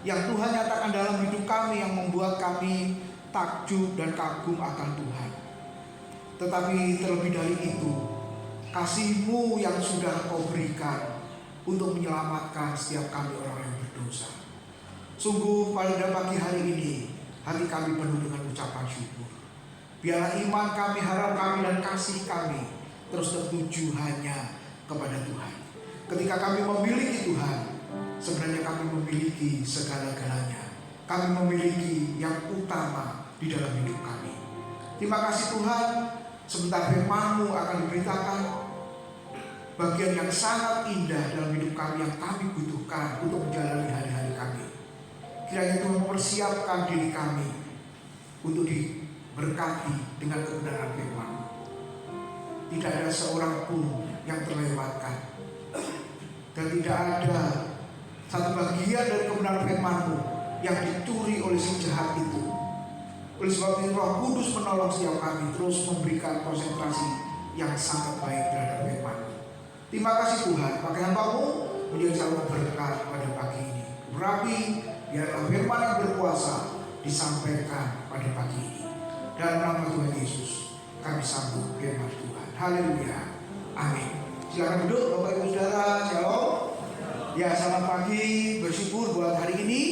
yang Tuhan nyatakan dalam hidup kami yang membuat kami takjub dan kagum akan Tuhan. Tetapi terlebih dari itu, kasih-Mu yang sudah Kau berikan untuk menyelamatkan setiap kami orang yang berdosa. Sungguh pada pagi hari ini hati kami penuh dengan ucapan syukur. Biarlah iman kami, harap kami, dan kasih kami terus tertuju hanya kepada Tuhan. Ketika kami memiliki Tuhan, sebenarnya kami memiliki segala-galanya. Kami memiliki yang utama di dalam hidup kami. Terima kasih Tuhan, sebentar firman-Mu akan diberitakan bagian yang sangat indah dalam hidup kami yang kami butuhkan untuk menjalani hari-hari kami. Kiranya Tuhan mempersiapkan diri kami untuk diberkati dengan kebenaran firman-Mu. Tidak ada seorang pun yang terlewatkan, dan tidak ada satu bagian dari kebenaran firman-Mu yang dicuri oleh si jahat itu. Oleh sebab itu Roh Kudus menolong setiap kami terus memberikan konsentrasi yang sangat baik terhadap firman-Mu. Terima kasih Tuhan, pakai hamba-Mu menjadi selalu berkat pada pagi ini. Rabi, biarlah firman yang berkuasa disampaikan pada pagi ini. Dalam nama Tuhan Yesus kami sambut firman Tuhan. Haleluya, amin. Silakan duduk Bapak Ibu Saudara. Shalom. Ya, selamat pagi. Bersyukur buat hari ini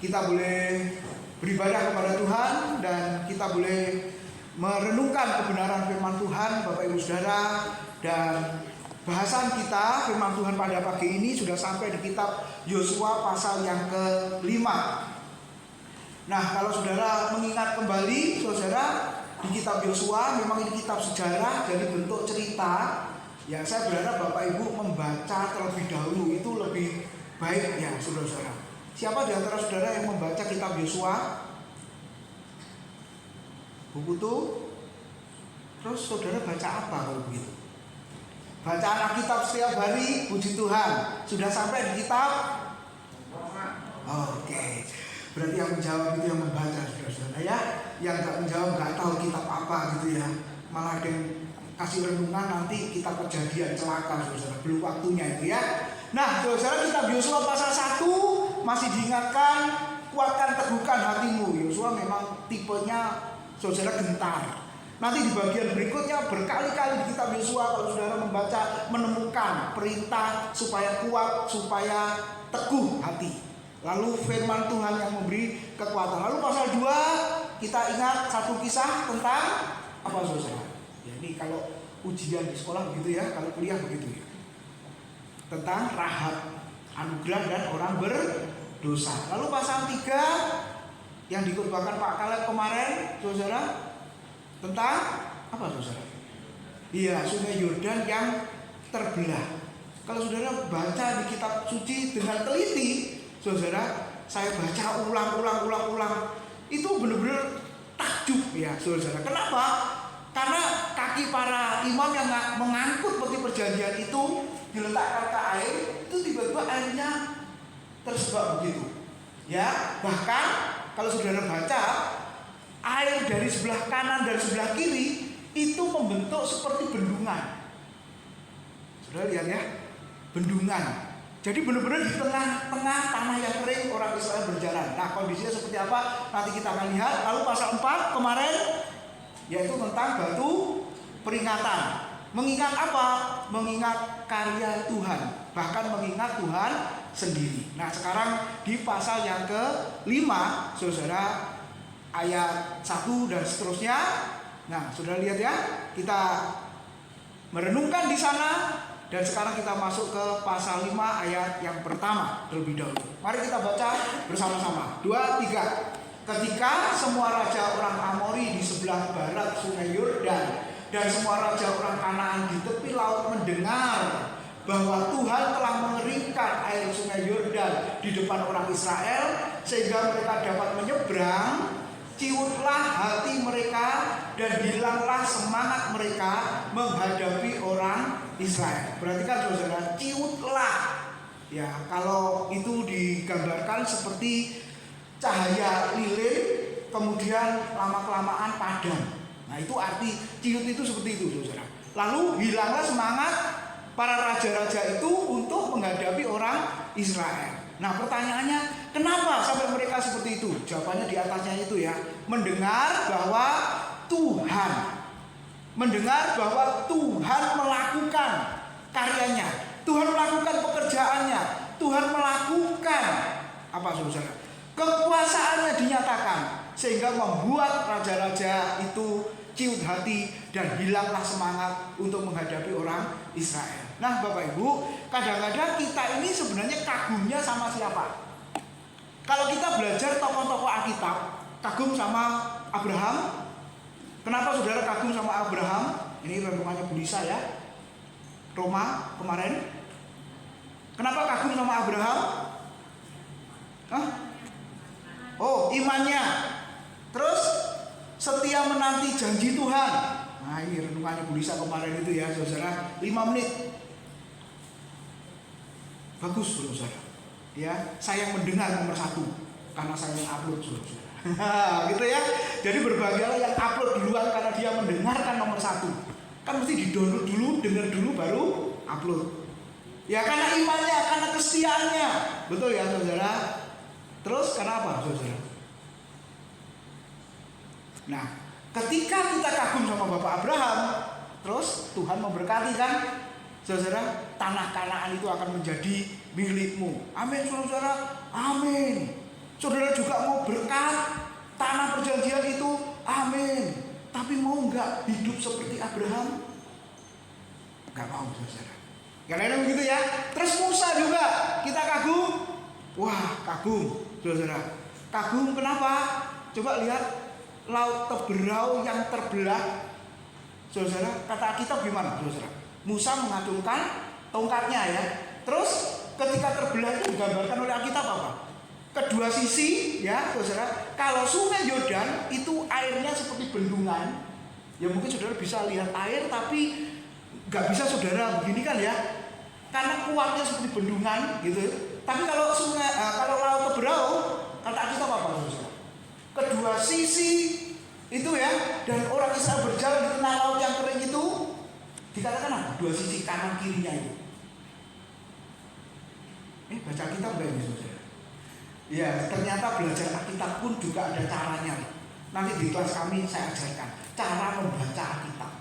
kita boleh beribadah kepada Tuhan dan kita boleh merenungkan kebenaran firman Tuhan Bapak Ibu Saudara. Dan bahasan kita firman Tuhan pada pagi ini sudah sampai di kitab Yosua pasal yang ke-5. Nah, kalau saudara mengingat kembali saudara, di kitab Yosua memang ini kitab sejarah, jadi bentuk cerita. Ya, saya berharap Bapak Ibu membaca terlebih dahulu, itu lebih baik ya saudara-saudara. Siapa di antara saudara yang membaca kitab Yosua? Buku itu? Terus saudara baca apa kalau begitu? Baca Alkitab setiap hari, puji Tuhan. Sudah sampai di kitab? Oke. Berarti yang menjawab itu yang membaca saudara-saudara ya. Yang gak menjawab gak tahu kitab apa gitu ya. Malah ada yang kasih renungan nanti kitab Kejadian, celaka saudara. Belum waktunya itu ya. Nah saudara, kitab Yosua pasal 1 masih diingatkan, kuatkan teguhkan hatimu. Yosua memang tipenya saudara gentar. Nanti di bagian berikutnya berkali-kali di kitab Yosua kalau saudara membaca menemukan perintah supaya kuat, supaya teguh hati. Lalu firman Tuhan yang memberi kekuatan. Lalu pasal 2 kita ingat satu kisah tentang apa saudara? Ya, ini kalau ujian di sekolah begitu ya, kalau kuliah begitu ya. Tentang Rahab, anugerah dan orang berdosa. Lalu pasal 3 yang dikutbahkan Pak Kaleb kemarin, saudara, tentang apa saudara? Iya, Sungai Yordan yang terbelah. Kalau saudara baca di kitab suci dengan teliti, saudara, saya baca ulang, itu benar-benar takjub ya saudara. Kenapa? Karena kaki para imam yang mengangkut peti perjanjian itu diletakkan ke air, itu tiba-tiba airnya tersebab begitu. Ya, bahkan kalau saudara baca, air dari sebelah kanan dan sebelah kiri itu membentuk seperti bendungan. Saudara lihat ya, bendungan. Jadi benar-benar di tengah-tengah tanah yang kering orang Israel berjalan. Nah, kondisinya seperti apa? Nanti kita akan lihat. Lalu pasal 4 kemarin yaitu tentang batu peringatan. Mengingat apa? Mengingat karya Tuhan, bahkan mengingat Tuhan sendiri. Nah, sekarang di pasal yang ke-5, saudara, ayat 1 dan seterusnya. Nah, saudara lihat ya, kita merenungkan di sana. Dan sekarang kita masuk ke pasal 5 ayat yang pertama terlebih dahulu. Mari kita baca bersama-sama. 2, 3. Ketika semua raja orang Amori di sebelah barat Sungai Yordan dan semua raja orang Kanaan di tepi laut mendengar bahwa Tuhan telah mengeringkan air Sungai Yordan di depan orang Israel sehingga mereka dapat menyeberang, ciutlah hati mereka dan hilanglah semangat mereka menghadapi orang Israel. Perhatikan saudara, ciutlah. Ya, kalau itu digambarkan seperti cahaya lilin kemudian lama-kelamaan padam. Nah, itu arti ciut itu seperti itu saudara. Lalu hilanglah semangat para raja-raja itu untuk menghadapi orang Israel. Nah, pertanyaannya, kenapa itu, jawabannya di atasnya itu ya. Mendengar bahwa Tuhan melakukan karyanya, Tuhan melakukan pekerjaannya, Tuhan melakukan apa saudara? Kekuasaannya dinyatakan, sehingga membuat raja-raja itu ciut hati dan hilanglah semangat untuk menghadapi orang Israel. Nah Bapak Ibu, kadang-kadang kita ini sebenarnya kagumnya sama siapa? Kalau kita belajar tokoh-tokoh Alkitab, kagum sama Abraham. Kenapa saudara kagum sama Abraham? Ini renungannya Bu Lisa ya, Roma kemarin. Kenapa kagum sama Abraham? Hah? Oh, imannya. Terus setia menanti janji Tuhan. Nah ini renungannya Bu Lisa kemarin itu ya saudara, 5 menit. Bagus saudara. Ya, saya mendengar nomor 1 karena saya yang upload saudara. Gitu ya. Jadi berbahagialah yang upload duluan karena dia mendengarkan nomor 1. Kan mesti di-download dulu, dengar dulu baru upload. Ya karena imannya, karena kesetiaannya. Betul ya saudara. Terus karena apa saudara? Nah, ketika kita kagum sama Bapak Abraham, terus Tuhan memberkati kan, saudara, tanah Kanaan itu akan menjadi milikmu. Amin, saudara. Amin. Saudara juga mau berkat tanah perjanjian itu, amin. Tapi mau nggak hidup seperti Abraham? Nggak mau, saudara. Kalian begitu ya. Terus Musa juga kita kagum. Wah, kagum, saudara. Kagum kenapa? Coba lihat laut Teberau yang terbelah, saudara. Kata Alkitab gimana, saudara? Musa mengacungkan tongkatnya ya. Terus ketika terbelah itu digambarkan oleh Alkitab apa? Kedua sisi ya, saudara. Kalau sungai Yordan itu airnya seperti bendungan. Ya mungkin saudara bisa lihat air tapi nggak bisa saudara begini kan ya, karena kuatnya seperti bendungan gitu. Tapi kalau sungai, kalau laut Teberau, kata Alkitab apa, saudara? Kedua sisi itu ya, dan orang Israel berjalan di tengah laut yang kering itu dikatakan apa? Dua sisi kanan kirinya itu. Baca Alkitab enggak ini saudara? Ya ternyata belajar Alkitab pun juga ada caranya. Nanti di kelas kami saya ajarkan cara membaca Alkitab.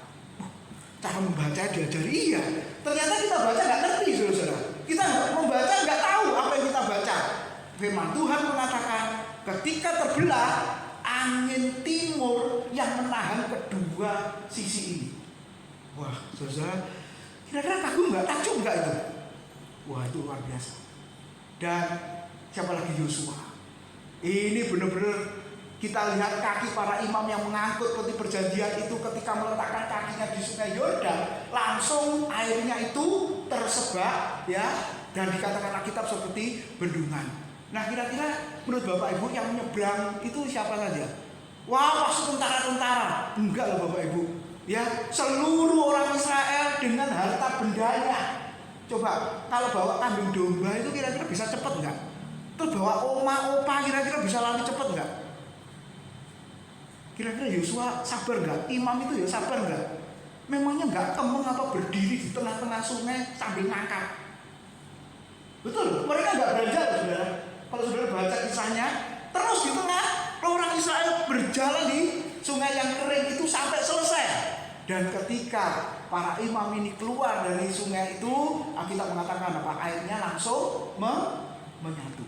Cara membaca diajari, iya. Ternyata kita baca nggak ngerti saudara. Kita membaca nggak tahu apa yang kita baca. Firman Tuhan mengatakan ketika terbelah, angin timur yang menahan kedua sisi ini. Wah, saudara, kira-kira kagum nggak, takjub nggak itu? Wah, itu luar biasa. Dan siapa lagi? Yosua. Ini benar-benar kita lihat kaki para imam yang mengangkut peti perjanjian itu ketika meletakkan kakinya di sungai Yordan, langsung airnya itu tersebak ya, dan dikatakan Alkitab seperti bendungan. Nah kira-kira menurut Bapak Ibu yang menyeberang itu siapa saja? Wah, pasti tentara-tentara. Enggak loh Bapak Ibu. Ya, seluruh orang Israel dengan harta bendanya. Coba kalau bawa kambing domba itu kira-kira bisa cepat enggak? Terus bawa oma-opa kira-kira bisa lari cepat enggak? Kira-kira Yosua sabar enggak? Imam itu ya sabar enggak? Memangnya enggak kemeng apa berdiri di tengah-tengah sungai sambil ngangkat? Betul, mereka enggak beranjak saudara. Kalau saudara baca kisahnya, terus di tengah orang Israel berjalan di sungai yang kering itu sampai selesai. Dan ketika para imam ini keluar dari sungai itu, Alkitab mengatakan apa? Airnya langsung menyatu.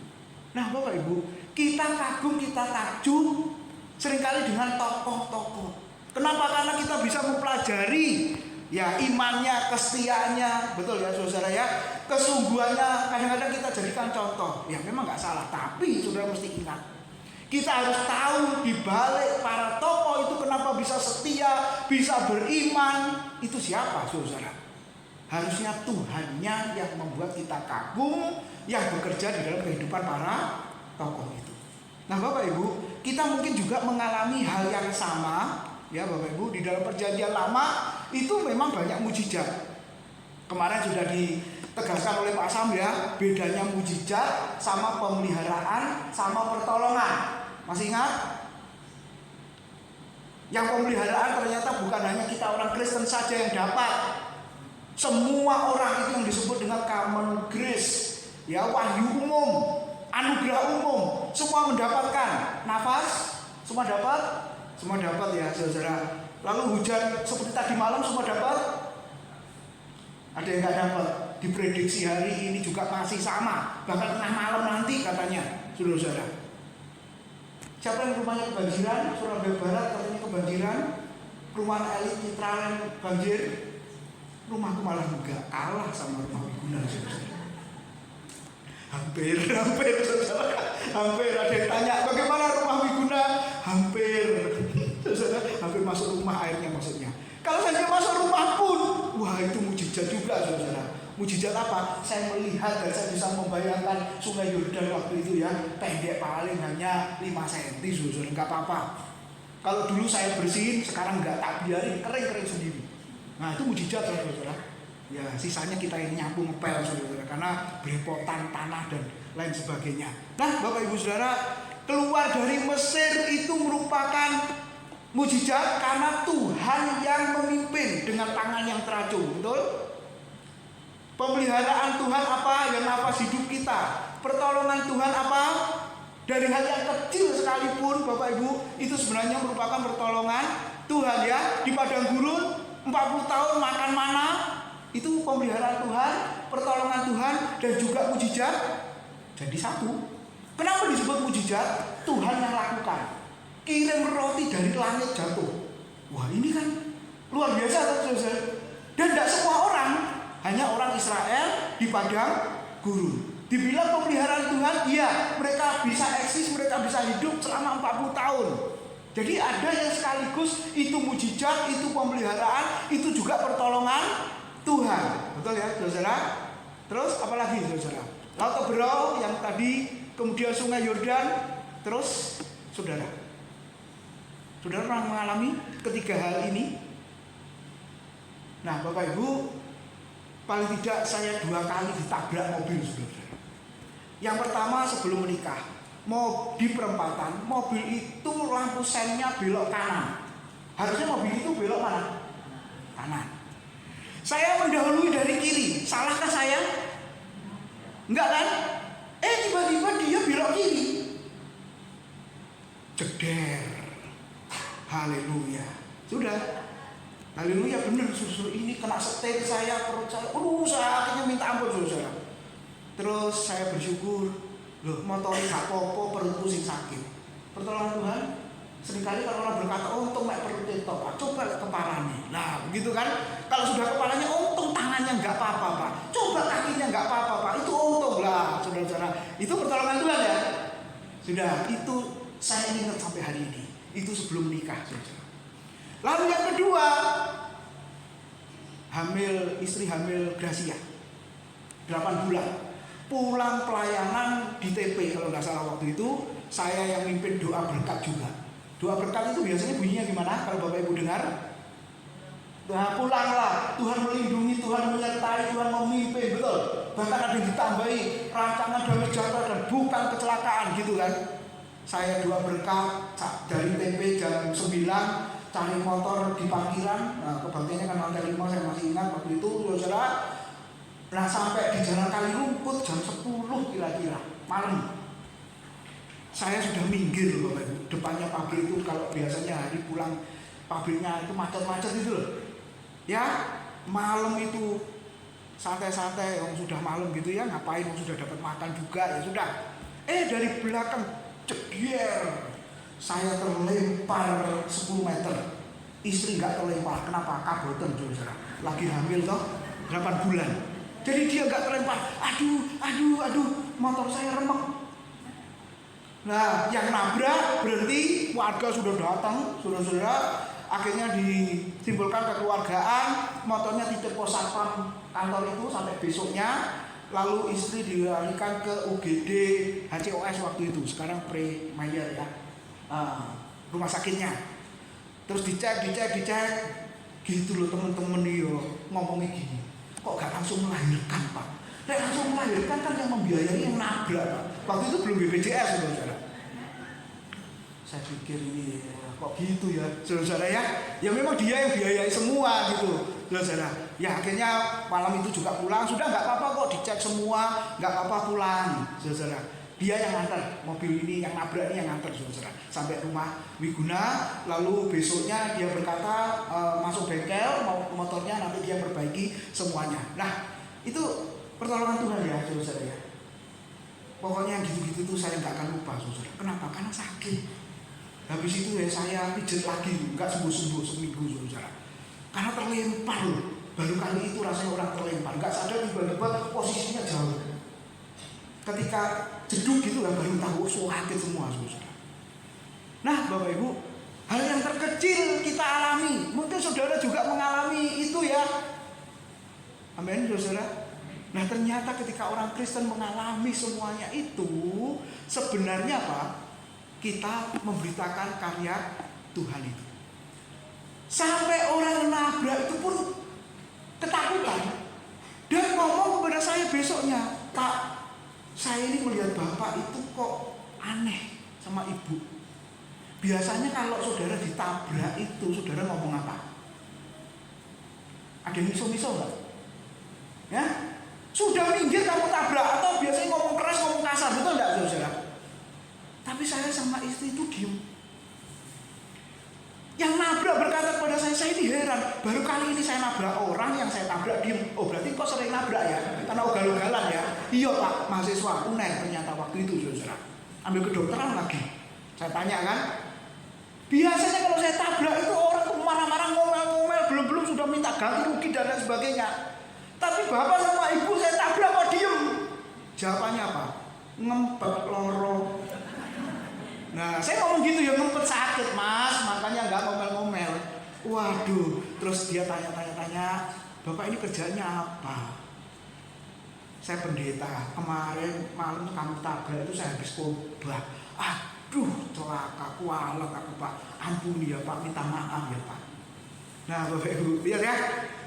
Nah Bapak Ibu, kita kagum, kita takjub seringkali dengan tokoh-tokoh. Kenapa? Karena kita bisa mempelajari ya imannya, kesetiaannya, betul ya saudara ya, kesungguhannya. Kadang-kadang kita jadikan contoh. Ya memang nggak salah, tapi saudara mesti ingat, kita harus tahu di balik para tokoh itu kenapa bisa setia, bisa beriman. Itu siapa saudara? Harusnya Tuhannya yang membuat kita kagum, yang bekerja di dalam kehidupan para tokoh itu. Nah Bapak Ibu, kita mungkin juga mengalami hal yang sama ya Bapak Ibu. Di dalam perjanjian lama itu memang banyak mujizat. Kemarin sudah ditegaskan oleh Pak Sam ya, bedanya mujizat sama pemeliharaan sama pertolongan. Masih ingat? Yang pemeliharaan ternyata bukan hanya kita orang Kristen saja yang dapat. Semua orang itu yang disebut dengan common grace, ya, wahyu umum, anugerah umum, semua mendapatkan. nafas, semua dapat? Semua dapat ya saudara. Lalu hujan seperti tadi malam semua dapat? Ada yang nggak dapat? Diprediksi hari ini juga masih sama, bahkan tengah malam nanti katanya, saudara-saudara. Siapa yang rumahnya kebanjiran? Surabaya Barat katanya kebanjiran. Perumahan elit Citraland banjir. Rumahku malah enggak, kalah sama rumah Wiguna, saudara. Hampir saudara. Hampir ada yang tanya bagaimana rumah Wiguna? Hampir saudara, hampir masuk rumah airnya maksudnya. Kalau saja masuk rumah pun, wah itu mujizat juga saudara. Mujizat apa? Saya melihat dan saya bisa membayangkan Sungai Yordan waktu itu ya, pendek paling hanya 5 cm saudara, enggak apa-apa. Kalau dulu saya bersihin, sekarang enggak, tak biarin kering-kering sendiri. Nah itu mujizat saudara. Ya sisanya kita yang nyapu ngepel saudara, karena berepotan tanah dan lain sebagainya. Nah Bapak Ibu Saudara, keluar dari Mesir itu merupakan mujizat karena Tuhan yang memimpin dengan tangan yang teracung, betul? Pemeliharaan Tuhan apa? Yang nafas hidup kita. Pertolongan Tuhan apa? Dari hal yang kecil sekalipun Bapak Ibu, itu sebenarnya merupakan pertolongan Tuhan ya. Di padang gurun 40 tahun makan mana, itu pemeliharaan Tuhan, pertolongan Tuhan, dan juga mujizat jadi satu. Kenapa disebut mujizat? Tuhan yang lakukan. Kirim roti dari langit jatuh. Wah ini kan luar biasa saudara. Dan tidak semua orang, hanya orang Israel di padang gurun. Dibilang pemeliharaan Tuhan, iya mereka bisa eksis, mereka bisa hidup selama 40 tahun. Jadi ada yang sekaligus itu mujizat, itu pemeliharaan, itu juga pertolongan Tuhan. Betul ya saudara? Terus apalagi saudara? Laut Teberau yang tadi, kemudian Sungai Yordan. Terus saudara pernah mengalami ketiga hal ini? Nah Bapak Ibu, paling tidak saya 2 kali ditabrak mobil saudara. Yang pertama sebelum menikah, mau di perempatan, mobil itu lampu sennya belok kanan. Harusnya mobil itu belok mana? Kanan. Saya mendahului dari kiri, salahkah saya? Enggak kan? Tiba-tiba dia belok kiri. Jeder. Haleluya. Sudah. Haleluya, benar susu ini kena setir saya, perut saya. Saya akhirnya minta ampun saudara. Terus saya bersyukur, loh motornya gak apa-apa, perutku sing sakit. Pertolongan Tuhan. Seringkali kalau orang berkata, untung mek perutnya tok, coba kepalanya. Nah begitu kan. Kalau sudah kepalanya, untung tangannya nggak apa-apa Pak. Coba kakinya nggak apa-apa Pak. Itu untung lah saudara-saudara. Itu pertolongan Tuhan ya. Sudah, itu saya ingat sampai hari ini. Itu sebelum menikah saudara. Lalu yang kedua, istri hamil Gracia 8 bulan. Pulang pelayanan di TP kalau nggak salah waktu itu, saya yang mimpin doa berkat juga. Doa berkat itu biasanya bunyinya gimana kalau Bapak Ibu dengar? Nah, pulanglah, Tuhan melindungi, Tuhan menyertai, Tuhan memimpin, betul. Bahkan ada yang ditambahi rancangan damai sejahtera dan bukan kecelakaan gitu kan. Saya doa berkat dari TP jam 9, cari motor di parkiran. Nah, kebangkitannya kan lantai 5, saya masih ingat waktu itu saudara. Nah sampai di Jalan Kalirumput jam 10 kira-kira malam. Saya sudah minggir Bapak Ibu. Depannya pabrik itu kalau biasanya hari pulang pabriknya itu macet-macet itu loh. Ya malam itu santai-santai, yang sudah malam gitu ya, ngapain, yang sudah dapat makan juga ya sudah. Dari belakang cedier, saya terlempar 10 meter. Istri nggak terlempar, kenapa? Kaboten saudara. Lagi hamil toh 8 bulan. Jadi dia nggak terlempar. Aduh, motor saya remeng. Nah, yang nabrak berhenti, warga sudah datang, saudara-saudara. Akhirnya ditimbulkan kekeluargaan, motornya titip pos satpam kantor itu sampai besoknya. Lalu istri dilarikan ke UGD HCOS waktu itu, sekarang Pre-Mayer ya, rumah sakitnya. Terus dicek, gitu loh temen-temen yo ngomongnya gini. Kok gak langsung melahirkan Pak? Langsung melahirkan kan yang membiayai yang nabrak Pak. Waktu itu belum BPJS saudara. Saya pikir ini kok gitu ya saudara ya. Ya memang dia yang biayai semua gitu saudara. Ya akhirnya malam itu juga pulang. Sudah gak apa-apa kok, dicek semua, gak apa-apa pulang saudara. Dia yang nganter, mobil ini yang nabrak ini yang nganter saudara sampai rumah Wiguna. Lalu besoknya dia berkata masuk bengkel mau motornya nanti dia perbaiki semuanya. Nah itu pertolongan Tuhan ya saudara ya. Pokoknya yang gitu-gitu tuh saya nggak akan lupa saudara. Kenapa? Karena sakit. Habis itu ya saya pijet lagi, nggak sembuh-sembuh seminggu saudara. Karena terlempar loh. Baru kali itu rasanya orang terlempar, nggak sadar tiba-tiba posisinya jauh. Ketika jeduk gitu lah baru tahu sakit semua saudara. Nah Bapak Ibu, hal yang terkecil kita alami, mungkin saudara juga mengalami itu ya. Amin saudara. Nah ternyata ketika orang Kristen mengalami semuanya itu, sebenarnya apa? Kita memberitakan karya Tuhan itu. Sampai orang nabrak itu pun ketakutan dan ngomong kepada saya besoknya, Pak, saya ini melihat Bapak itu kok aneh sama Ibu. Biasanya kalau saudara ditabrak itu, saudara ngomong apa? Ada miso-miso enggak? Ya? Sudah minggir kamu tabrak, atau biasanya ngomong keras, ngomong kasar, betul enggak saudara? Tapi saya sama istri itu diem. Yang nabrak berkata kepada saya ini heran, baru kali ini saya nabrak orang, yang saya tabrak diem. Oh berarti kok sering nabrak ya? Karena ugal-ugalan ya. Iya Pak, mahasiswa uner ternyata waktu itu saudara. Ambil kedokteran lagi. Saya tanya kan, biasanya kalau saya tabrak itu orang marah-marah, ngomel-ngomel, belum-belum sudah minta ganti rugi dan lain sebagainya. Tapi Bapak sama Ibu saya tabrak kok diem. Jawabannya apa? Ngempet loro. Nah saya ngomong gitu ya, ngempet sakit Mas, makanya nggak ngomel-ngomel. Waduh, terus dia tanya-tanya, Bapak ini kerjanya apa? Saya pendeta, kemarin malam kamu tabrak itu saya habis khotbah. Aduh, celaka, kualat aku Pak. Ampuni ya Pak, minta maaf ya Pak. Nah Bapak Ibu, lihat ya.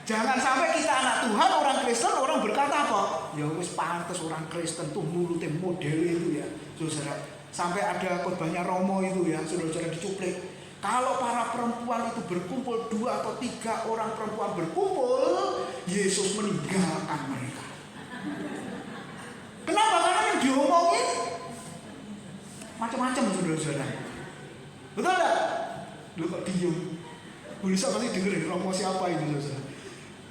Jangan sampai kita anak Tuhan, orang Kristen, orang berkata apa? Ya wis pantes orang Kristen tuh mulutnya model itu ya, saudara. Sampai ada khotbahnya Romo itu ya, saudara-saudara dicuplik. Kalau para perempuan itu berkumpul 2 atau 3 orang perempuan berkumpul, Yesus meninggalkan mereka. Kenapa? Karena yang diomongin macam-macam saudara-saudara. Betul enggak? Lu kok diem? Bisa pasti dengerin Romo siapa ini saudara.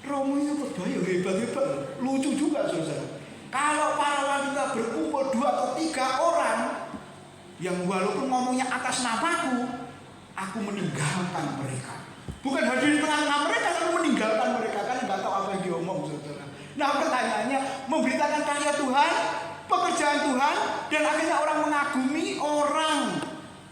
Romo itu khotbahnya hebat-hebat, lucu juga saudara. Kalau para wanita berkumpul 2 atau 3 orang yang walaupun ngomongnya atas namaku, aku meninggalkan mereka. Bukan hadir di tengah-tengah mereka, tapi meninggalkan mereka, kan nggak tahu apa yang diomong saudara. Nah pertanyaannya, memberitakan karya Tuhan, pekerjaan Tuhan, dan akhirnya orang mengagumi, orang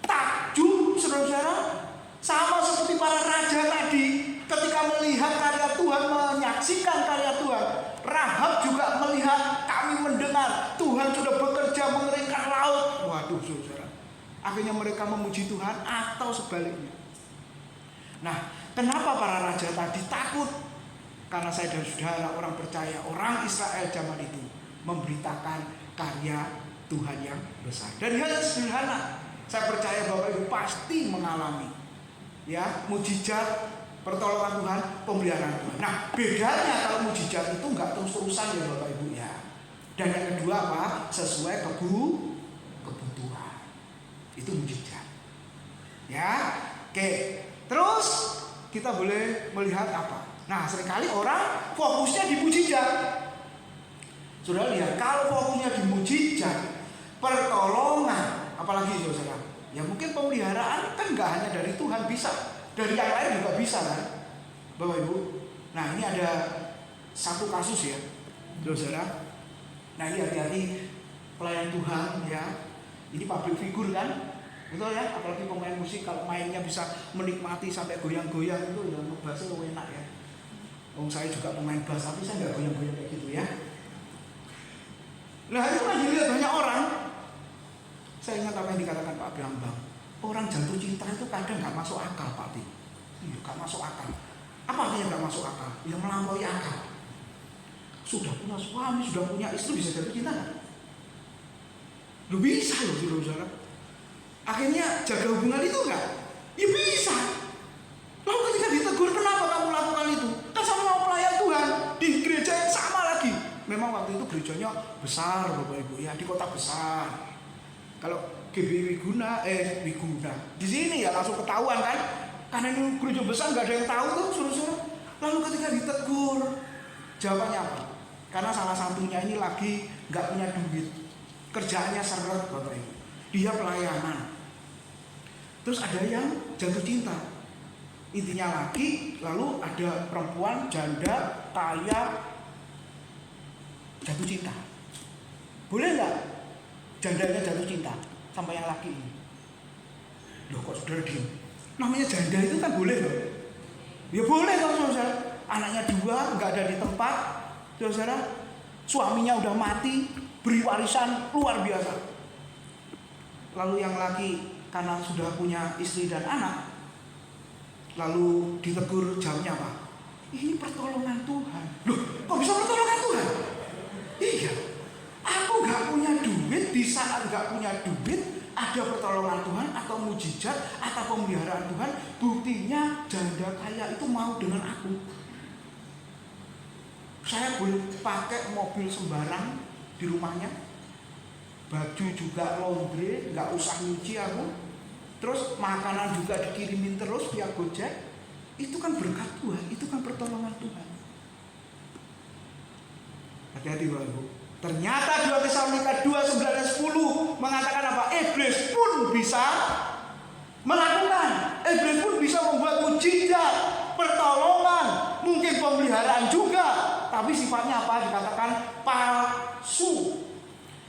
takjub saudara. Sama seperti para raja tadi, ketika melihat karya Tuhan, menyaksikan karya Tuhan. Rahab juga melihat, kami mendengar Tuhan sudah bekerja mengeringkan laut. Waduh saudara, akhirnya mereka memuji Tuhan atau sebaliknya. Nah, kenapa para raja tadi takut? Karena saya dan saudara orang percaya, orang Israel zaman itu memberitakan karya Tuhan yang besar. Dari hal yang sederhana, saya percaya Bapak Ibu pasti mengalami ya mujizat, pertolongan Tuhan, pemeliharaan Tuhan. Nah bedanya kalau mujizat itu nggak terus-terusan ya Bapak Ibu ya. Dan yang kedua apa? Sesuai kebutuhan. Itu mujizat. Ya, oke. Terus kita boleh melihat apa? Nah seringkali orang fokusnya di mujizat. Sudah lihat, kalau fokusnya di mujizat, pertolongan, apalagi saudara, ya mungkin pemeliharaan kan nggak hanya dari Tuhan, bisa dari yang lain juga bisa kan, Bapak Ibu. Nah ini ada satu kasus ya, saudara. Nah ini hati-hati pelayan Tuhan ya. Ini public figure kan, betul ya. Apalagi pemain musik kalau mainnya bisa menikmati sampai goyang-goyang itu ya, bassnya enak ya. Saya juga pemain bass, tapi saya nggak goyang-goyang kayak gitu ya. Nah itu kan dilihat banyak orang. Saya ingat apa yang dikatakan Pak Bambang, orang jatuh cinta itu kadang nggak masuk akal Pak Bi. Iya, nggak masuk akal. Apa artinya nggak masuk akal? Yang melampaui akal. Sudah punya suami, sudah punya istri, bisa jatuh cinta nggak? Lu bisa loh saudara. Akhirnya jaga hubungan itu nggak? Ya bisa. Lalu ketika ditegur, kenapa kamu lakukan itu? Kan sama pelayan Tuhan di gereja yang sama lagi. Memang waktu itu gerejanya besar Bapak Ibu ya, di kota besar. Kalau GBI Wiguna, di sini ya langsung ketahuan kan, karena ini gereja besar nggak ada yang tahu tuh suruh-suruh. Lalu ketika ditegur, jawabannya apa? Karena salah satunya ini lagi nggak punya duit, kerjaannya seret Bapak Ibu, dia pelayanan. Terus ada yang jatuh cinta, intinya lagi, lalu ada perempuan janda kaya jatuh cinta. Boleh nggak jandanya jatuh cinta sama yang laki ini? Loh kok saudara diem? Namanya janda itu kan boleh loh. Ya boleh kalau saudara. Anaknya 2 nggak ada di tempat, saudara. Suaminya udah mati, beri warisan luar biasa. Lalu yang laki karena sudah punya istri dan anak, lalu ditegur, jawabnya apa? Ini pertolongan Tuhan. Loh kok bisa pertolongan Tuhan? Iya, aku gak punya duit, di saat gak punya duit ada pertolongan Tuhan atau mujizat atau pemeliharaan Tuhan. Buktinya janda kaya itu mau dengan aku. Saya boleh pakai mobil sembarang di rumahnya, baju juga laundry, gak usah nyuci aku. Terus makanan juga dikirimin terus via Gojek. Itu kan berkat Tuhan, itu kan pertolongan Tuhan. Hati-hati Bapak Ibu. Ternyata 2 Tesalonika 2:9-10 mengatakan apa? Iblis pun bisa melakukan. Iblis pun bisa membuat mujizat, pertolongan, mungkin pemeliharaan juga. Tapi sifatnya apa? Dikatakan palsu.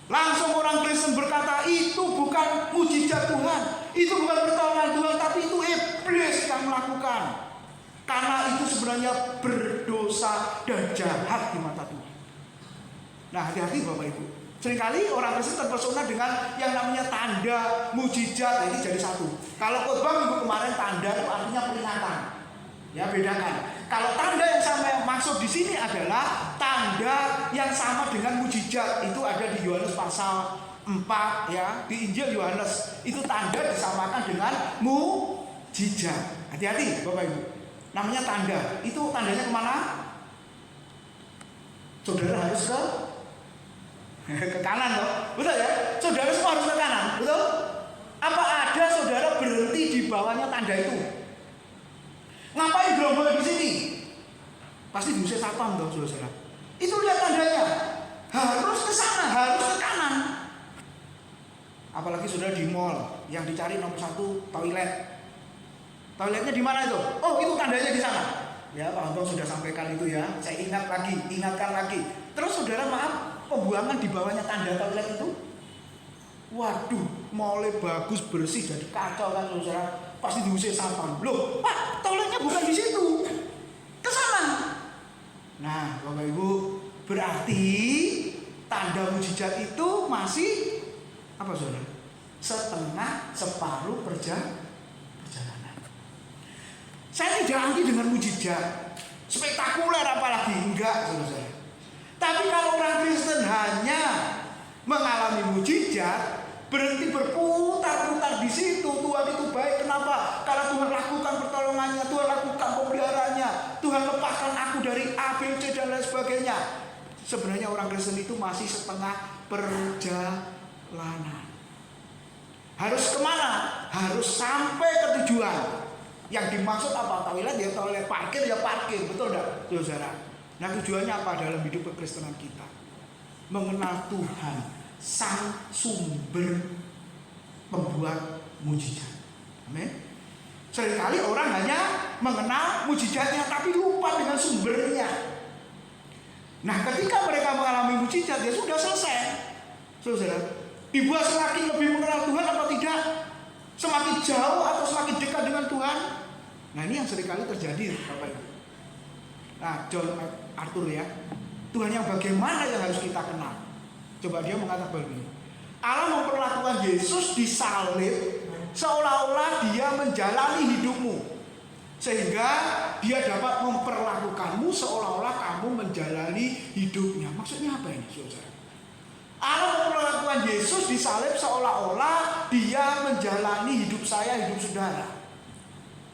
Langsung orang Kristen berkata itu bukan mujizat Tuhan, itu bukan pertolongan Tuhan, tapi itu iblis yang melakukan. Karena itu sebenarnya berdosa dan jahat di mata Tuhan. Nah hati-hati Bapak Ibu. Seringkali orang Kristen terpesona dengan yang namanya tanda, mujizat. Nah, ini jadi satu. Kalau khotbah minggu kemarin tanda itu artinya peringatan. Ya bedakan. Kalau tanda yang sama maksud di sini adalah tanda yang sama dengan mujizat. Itu ada di Yohanes pasal 4 ya, di Injil Yohanes. Itu tanda disamakan dengan mujizat. Hati-hati Bapak Ibu. Namanya tanda. Itu tandanya kemana? Saudara harus ke kanan loh. Betul ya? Saudara semua harus ke kanan. Betul? Apa ada saudara berhenti di bawahnya tanda itu? Ngapain gerombol di sini? Pasti diusir satpam dong saudara. Itu lihat tandanya. Harus ke sana, harus ke kanan. Apalagi saudara di mall yang dicari nomor 1 toilet. Toiletnya di mana itu? Oh, itu tandanya di sana. Ya, Pak Anton sudah sampaikan itu ya. Saya ingatkan lagi. Terus saudara maaf, pembuangan di bawahnya tanda toilet itu. Waduh, mallnya bagus, bersih, jadi kacau kan saudara. Pasti diusir satpam. Loh, Pak, toiletnya bukan di situ. Ke sana. Nah, Bapak Ibu, berarti tanda mujizat itu masih apa saudara? Setengah, separuh perjalanan. Saya tidak anti dengan mujizat, spektakuler apalagi, enggak saudara. Tapi kalau orang Kristen hanya mengalami mujizat, berhenti berputar-putar di situ, Tuhan itu baik. Kenapa? Karena Tuhan lakukan pertolongannya, Tuhan lakukan pemeliharaannya, Tuhan lepaskan aku dari A, B, C dan lain sebagainya. Sebenarnya orang Kristen itu masih setengah perjalanan. Harus kemana? Harus sampai ke tujuan. Yang dimaksud apa? Toilet ya toilet, parkir ya parkir, betul enggak, saudara? Nah tujuannya apa dalam hidup kekristenan kita? Mengenal Tuhan, sang sumber pembuat mujizat. Amin. Seringkali orang hanya mengenal mujizatnya tapi lupa dengan sumbernya. Nah ketika mereka mengalami mujizat ya sudah selesai, saudara. Dibuat semakin lebih mengenal Tuhan apa tidak? Semakin jauh atau semakin dekat dengan Tuhan? Nah ini yang seringkali terjadi Bapak Ibu. Nah John Arthur ya, Tuhan yang bagaimana yang harus kita kenal? Coba dia mengatakan begini, Allah memperlakukan Yesus disalib seolah-olah dia menjalani hidupmu, sehingga dia dapat memperlakukanmu seolah-olah kamu menjalani hidupnya. Maksudnya apa ini saudara? Allah memperlakukan Yesus disalib seolah-olah dia menjalani hidup saya, hidup saudara.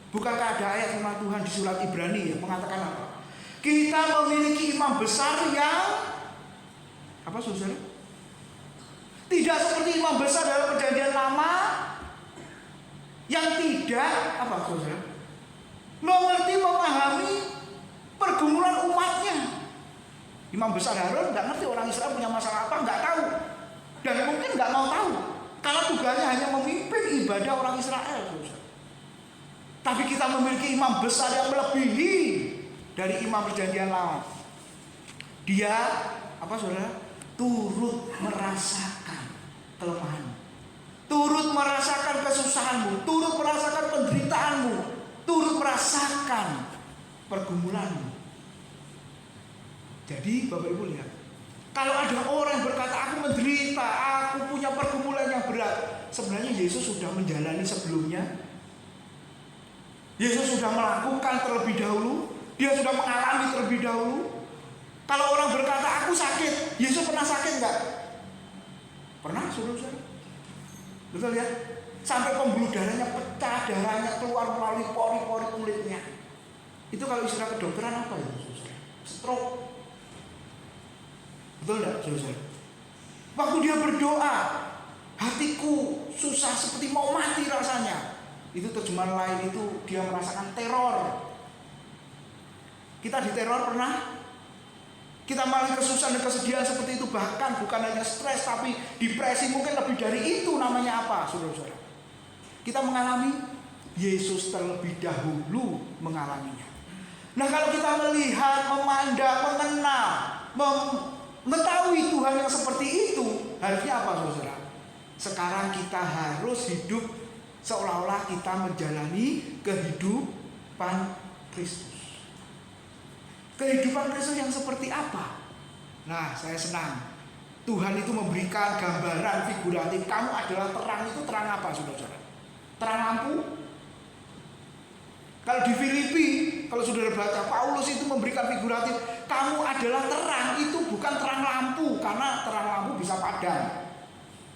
Bukankah ada ayat firman Tuhan di surat Ibrani yang mengatakan apa? Kita memiliki imam besar yang apa saudara? Tidak seperti imam besar dalam perjanjian lama yang tidak apa saudara? Mengerti, memahami pergumulan umatnya. Imam besar Harun nggak ngerti orang Israel punya masalah apa, nggak tahu, dan mungkin nggak mau tahu, karena tugasnya hanya memimpin ibadah orang Israel. Tapi kita memiliki imam besar yang melebihi dari imam perjanjian lama. Dia apa saudara? Turut merasakan kelemahanmu, turut merasakan kesusahanmu, turut merasakan penderitaanmu, turut merasakan pergumulanmu. Jadi Bapak Ibu lihat, kalau ada orang yang berkata aku menderita, aku punya pergumulan yang berat, sebenarnya Yesus sudah menjalani sebelumnya. Yesus sudah melakukan terlebih dahulu, dia sudah mengalami terlebih dahulu. Kalau orang berkata aku sakit, Yesus pernah sakit enggak? Pernah, saudara-saudara. Betul ya? Sampai pembuluh darahnya pecah, darahnya keluar melalui pori-pori kulitnya. Itu kalau istilah kedokteran apa itu, saudara? Stroke. Betul enggak, saudara? Waktu dia berdoa, hatiku susah seperti mau mati rasanya. Itu terjemahan lain itu dia merasakan teror. Kita diteror pernah? Kita mengalami kesusahan dan kesedihan seperti itu, bahkan bukan hanya stres tapi depresi, mungkin lebih dari itu. Namanya apa, saudara-saudara? Kita mengalami, Yesus terlebih dahulu mengalaminya. Nah, kalau kita melihat, memandang, mengenal, mengetahui Tuhan yang seperti itu, harusnya apa, saudara? Sekarang kita harus hidup seolah-olah kita menjalani kehidupan Kristus. Kehidupan Kristus yang seperti apa? Nah, saya senang Tuhan itu memberikan gambaran figuratif. Kamu adalah terang. Itu terang apa, saudara-saudara? Terang lampu. Kalau di Filipi, kalau saudara baca, Paulus itu memberikan figuratif, kamu adalah terang. Itu bukan terang lampu, karena terang lampu bisa padam.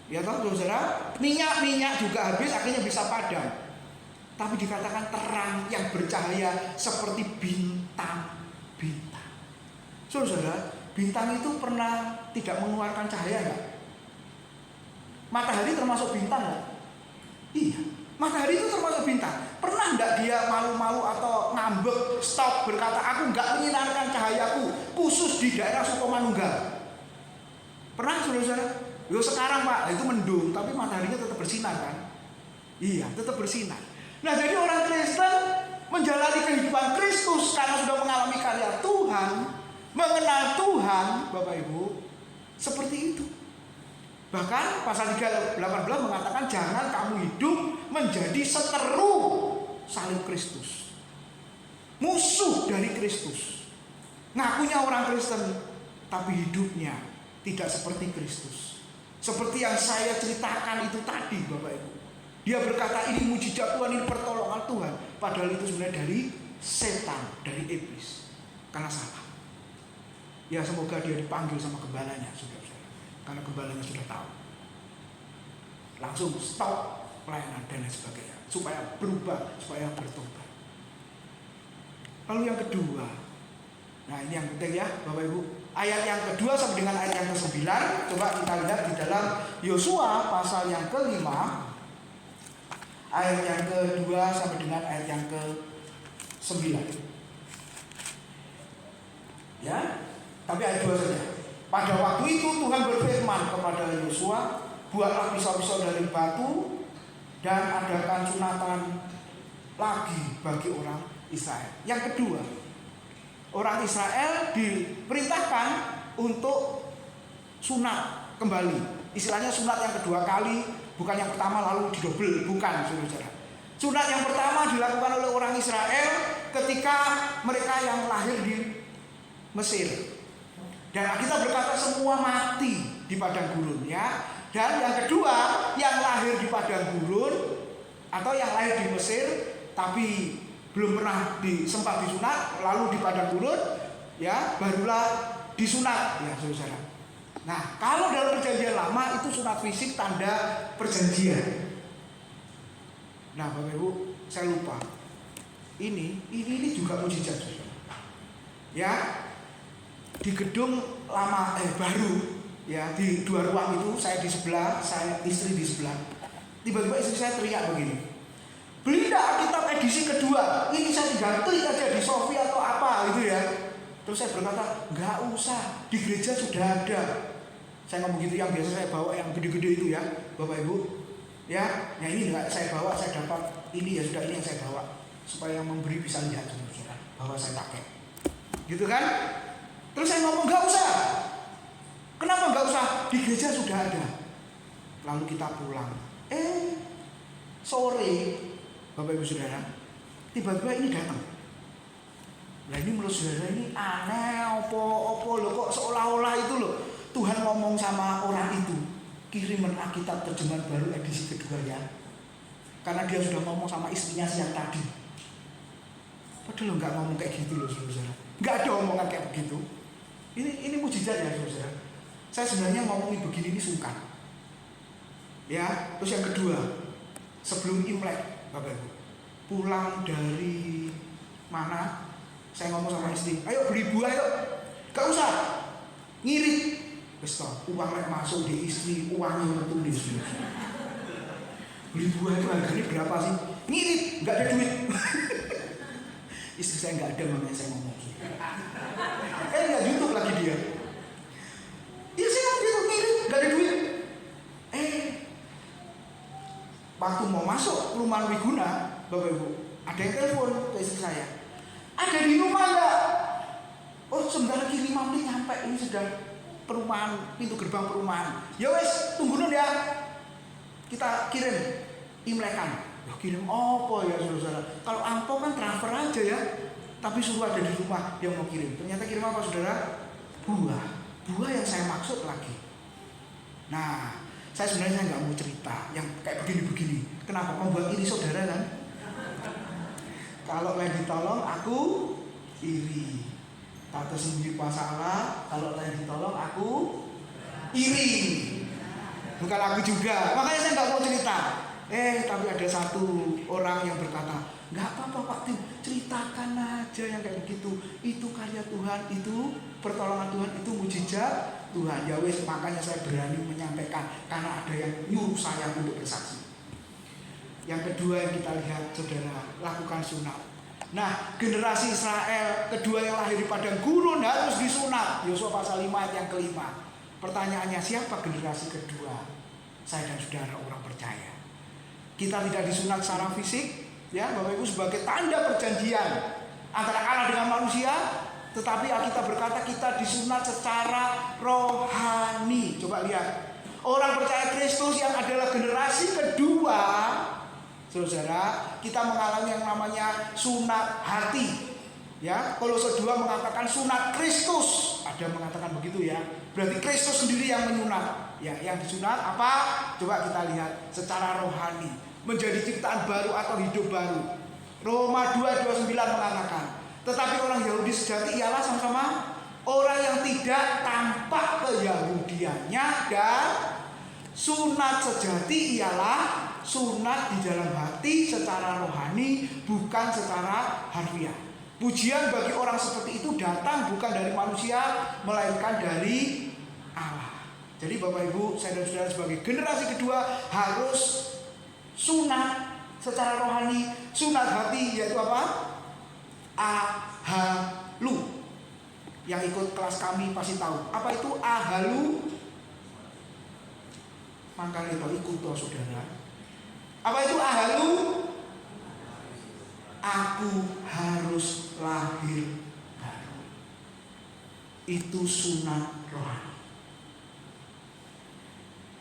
Ya toh, saudara? Minyak juga habis, akhirnya bisa padam. Tapi dikatakan terang yang bercahaya seperti bintang. Saudara, bintang itu pernah tidak mengeluarkan cahaya enggak? Matahari termasuk bintang enggak? Iya, matahari itu termasuk bintang. Pernah enggak dia malu-malu atau ngambek, stop, berkata aku enggak menyinarkan cahayaku khusus di daerah Sukomanunggal? Pernah, saudara-saudara? Yo sekarang Pak, itu mendung, tapi mataharinya tetap bersinar kan? Iya, tetap bersinar. Nah, jadi orang Kristen menjalani kehidupan Kristus karena sudah mengalami karya Tuhan, mengenal Tuhan, Bapak Ibu, seperti itu. Bahkan pasal 18 mengatakan jangan kamu hidup menjadi seteru salib Kristus, musuh dari Kristus. Ngakunya orang Kristen, tapi hidupnya tidak seperti Kristus. Seperti yang saya ceritakan itu tadi, Bapak Ibu. Dia berkata ini mujizat Tuhan, ini pertolongan Tuhan. Padahal itu sebenarnya dari setan, dari iblis. Karena salah. Ya semoga dia dipanggil sama gembalanya, saudara-saudara. Karena gembalanya sudah tahu. Langsung stop pelayanan dan lain sebagainya. Supaya berubah, supaya bertobat. Lalu yang kedua. Nah ini yang penting ya Bapak Ibu. Ayat yang kedua sampai dengan ayat yang ke-9. Coba kita lihat di dalam Yosua pasal yang ke-5. Ayat yang kedua sampai dengan ayat yang ke-9. Ya, tapi ayat 2 saja. Pada waktu itu Tuhan berfirman kepada Yosua, buatlah pisau-pisau dari batu dan adakan sunatan lagi bagi orang Israel. Yang kedua, orang Israel diperintahkan untuk sunat kembali. Istilahnya sunat yang kedua kali, bukan yang pertama lalu didobel, bukan, saudara. Sunat yang pertama dilakukan oleh orang Israel ketika mereka yang lahir di Mesir. Dan kita berkata semua mati di padang gurun, ya. Dan yang kedua, yang lahir di padang gurun atau yang lahir di Mesir tapi belum pernah sempat disunat, lalu di padang gurun, ya, barulah disunat, ya, saudara. Nah, kalau dalam perjanjian lama itu sunat fisik tanda perjanjian. Nah, Bapak Ibu, saya lupa. Ini juga mujizat, saudara. Ya, di gedung lama baru Ya, di 2 ruang itu, saya di sebelah, saya istri di sebelah. Tiba-tiba istri saya teriak begini, "Beli enggak Alkitab edisi kedua? Ini saya tinggal klik aja di Shopee atau apa gitu ya." Terus saya berkata, "Enggak usah, di gereja sudah ada." Saya ngomong gitu, yang biasa saya bawa yang gede-gede itu ya, Bapak Ibu. Ya, ini enggak saya bawa, saya dapat ini ya sudah, ini yang saya bawa supaya yang memberi bisa lihat bahwa saya pakai. Gitu kan? Terus saya ngomong, "Enggak usah." Kenapa enggak usah? Di gereja sudah ada. Lalu kita pulang. Sore, Bapak Ibu Saudara, tiba-tiba ini datang. Nah ini menurut saudara ini aneh, opo loh, kok seolah-olah itu loh Tuhan ngomong sama orang itu, kiriman Alkitab terjemahan baru edisi kedua ya. Karena dia sudah ngomong sama istrinya siang tadi. Padahal nggak ngomong kayak gitu loh saudara. Nggak ada omongan kayak begitu. Ini mujizat ya saudara. Saya sebenarnya ngomongin begini ini sungkan. Ya, terus yang kedua, sebelum Imlek, Bapak Ibu, pulang dari mana? Saya ngomong sama istri, "Ayo beli buah yuk." "Gak usah, ngirit." Wes toh, uang lek masuk di istri, uangnya metulis. Beli buah itu harganya berapa sih? "Ngirit, nggak ada duit." Istri saya nggak ada, makanya saya ngomong. Nggak YouTube lagi dia. Ya saya ngomong gitu, ngirit, nggak ada duit. Waktu mau masuk perumahan Wiguna, Bapak Ibu, ada yang telepon ke istri saya, "Ada di rumah enggak?" "Oh, sebentar lagi 5 menit nyampe, ini sudah perumahan, pintu gerbang perumahan." "Ya wes, tunggu dulu ya, kita kirim Imlekan." "Ya kirim apa ya saudara? Kalau amplop kan transfer aja ya, tapi suruh ada di rumah yang mau kirim." Ternyata kirim apa saudara? Buah yang saya maksud lagi. Nah, saya sebenarnya nggak mau cerita yang kayak begini-begini. Kenapa? Membuat iri saudara kan? Kalau lain ditolong, aku iri. Tak tersembunyi kuasa Allah. Kalau lain ditolong, aku iri. Bukan aku juga. Makanya saya nggak mau cerita. Tapi ada satu orang yang berkata, "Nggak apa-apa Pak Tim, ceritakan aja yang kayak begitu. Itu karya Tuhan, itu pertolongan Tuhan, itu mujizat Tuhan." Ya wes, makanya saya berani menyampaikan karena ada yang nyuruh saya untuk bersaksi. Yang kedua yang kita lihat saudara, lakukan sunat. Nah, generasi Israel kedua yang lahir di padang gurun harus disunat. Yosua pasal 5 ayat yang kelima. Pertanyaannya, siapa generasi kedua? Saya dan saudara orang percaya. Kita tidak disunat secara fisik, ya Bapak Ibu, sebagai tanda perjanjian antara Allah dengan manusia. Tetapi Alkitab berkata kita disunat secara rohani. Coba lihat, orang percaya Kristus yang adalah generasi kedua, saudara, kita mengalami yang namanya sunat hati. Ya, Kolose 2 mengatakan sunat Kristus. Ada mengatakan begitu ya. Berarti Kristus sendiri yang menyunat. Ya, yang disunat apa? Coba kita lihat secara rohani, menjadi ciptaan baru atau hidup baru. Roma 2:29 mengatakan, tetapi orang Yahudi sejati ialah sama-sama orang yang tidak tampak keyahudiannya, dan sunat sejati ialah sunat di dalam hati secara rohani, bukan secara harfiah. Pujian bagi orang seperti itu datang bukan dari manusia, melainkan dari Allah. Jadi Bapak Ibu, saya dan saudara sebagai generasi kedua harus sunat secara rohani, sunat hati, yaitu apa? Ahalu. Yang ikut kelas kami pasti tahu. Apa itu ahalu? Makanya itu ikut toh saudara. Apa itu ahalu? Aku harus lahir baru. Itu sunat rohani.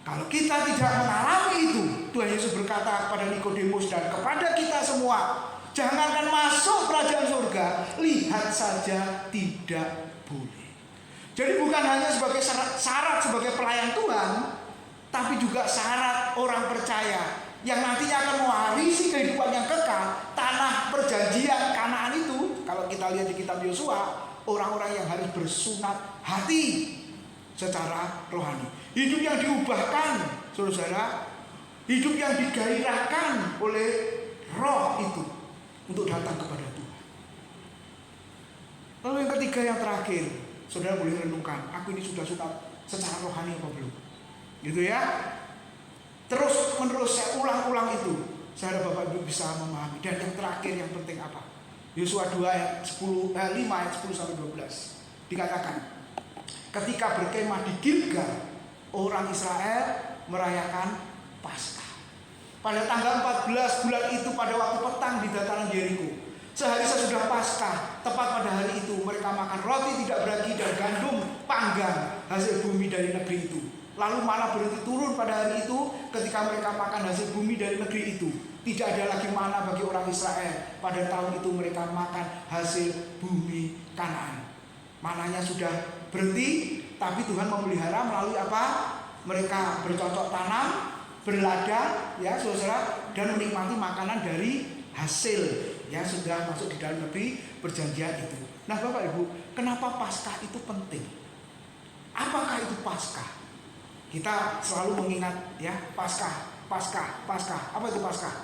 Kalau kita tidak mengalami itu, Tuhan Yesus berkata kepada Nikodemus dan kepada kita semua, jangankan masuk kerajaan surga, lihat saja tidak boleh. Jadi bukan hanya sebagai syarat sebagai pelayan Tuhan, tapi juga syarat orang percaya yang nantinya akan mewarisi kehidupan yang kekal, tanah perjanjian Kanaan itu. Kalau kita lihat di kitab Yosua, orang-orang yang harus bersunat hati secara rohani, hidup yang diubahkan, saudara, hidup yang digairahkan oleh roh itu untuk datang kepada Tuhan. Lalu yang ketiga, yang terakhir, saudara boleh renungkan, aku ini sudah sunat secara rohani apa belum. Gitu ya. Terus menerus saya ulang-ulang itu, sehingga Bapak Ibu bisa memahami. Dan yang terakhir yang penting apa? Yosua 2 ayat 5 ayat 10 sampai 12 dikatakan, ketika berkemah di Gilgal, orang Israel merayakan Paskah. Pada tanggal 14 bulan itu, pada waktu petang di dataran Yeriko, sehari sesudah Paskah, tepat pada hari itu mereka makan roti tidak beragi dan gandum panggang hasil bumi dari negeri itu. Lalu mana berhenti turun pada hari itu ketika mereka makan hasil bumi dari negeri itu. Tidak ada lagi mana bagi orang Israel. Pada tahun itu mereka makan hasil bumi Kanaan. Mananya sudah berhenti, tapi Tuhan memelihara melalui apa? Mereka bercocok tanam, berladang, ya saudara, dan menikmati makanan dari hasil yang sudah masuk di dalam negeri perjanjian itu. Nah Bapak Ibu, kenapa Paskah itu penting? Apakah itu Paskah? Kita selalu mengingat ya Paskah. Apa itu Paskah?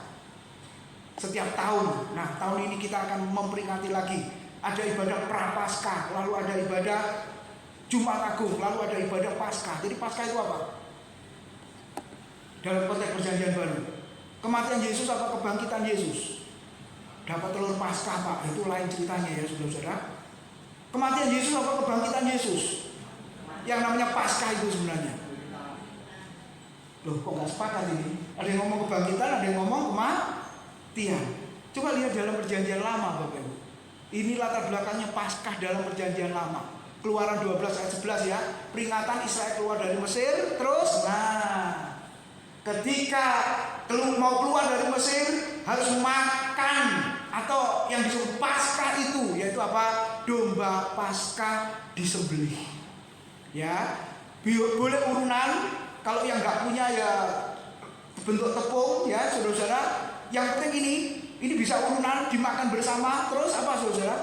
Setiap tahun. Nah tahun ini kita akan memperingati lagi. Ada ibadah Prapaskah, lalu ada ibadah Jumat Agung, lalu ada ibadah Paskah. Jadi Paskah itu apa? Dalam konteks perjanjian baru, kematian Yesus atau kebangkitan Yesus? Dapat telur Paskah Pak, itu lain ceritanya ya saudara-saudara. Kematian Yesus atau kebangkitan Yesus? Yang namanya Paskah itu sebenarnya. Loh kok gak sepakat ini? Ada yang ngomong kebangkitan, ada yang ngomong kematian. Coba lihat dalam perjanjian lama Bapak Ibu. Ini latar belakangnya Paskah dalam perjanjian lama. Keluaran 12 ayat 11 ya. Peringatan Israel keluar dari Mesir. Terus ketika mau keluar dari Mesir harus makan atau yang disebut Paskah itu, yaitu apa? Domba Paskah disembelih. Ya, boleh urunan. Kalau yang nggak punya ya bentuk tepung ya saudara-saudara. Yang penting ini bisa urunan, dimakan bersama. Terus apa saudara?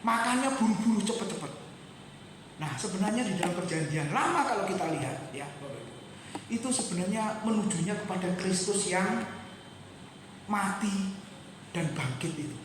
Makannya buru-buru, cepet-cepet. Nah sebenarnya di dalam perjanjian lama kalau kita lihat ya, itu sebenarnya menujunya kepada Kristus yang mati dan bangkit itu.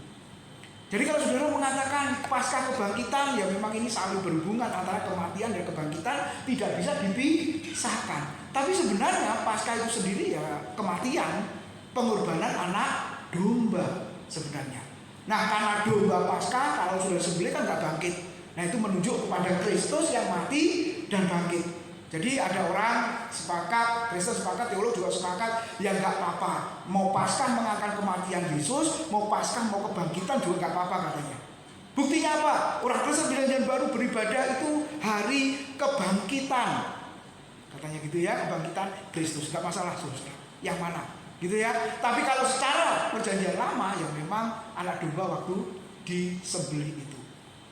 Jadi kalau saudara mengatakan Paskah kebangkitan, ya memang ini saling berhubungan antara kematian dan kebangkitan, tidak bisa dipisahkan. Tapi sebenarnya Paskah itu sendiri ya kematian, pengorbanan anak domba sebenarnya. Nah karena domba Paskah kalau sudah sembelih kan nggak bangkit. Nah itu menunjuk kepada Kristus yang mati dan bangkit. Jadi ada orang sepakat, Kristen sepakat, teolog juga sepakat, ya nggak apa-apa. Mau Paskah mengangkat kematian Yesus, mau Paskah mau kebangkitan juga nggak apa-apa katanya. Buktinya apa? Orang Kristen perjanjian baru beribadah itu hari kebangkitan, katanya gitu ya, kebangkitan Kristus, nggak masalah saudara. Yang mana? Gitu ya. Tapi kalau secara perjanjian lama, ya memang anak domba waktu disembelih itu.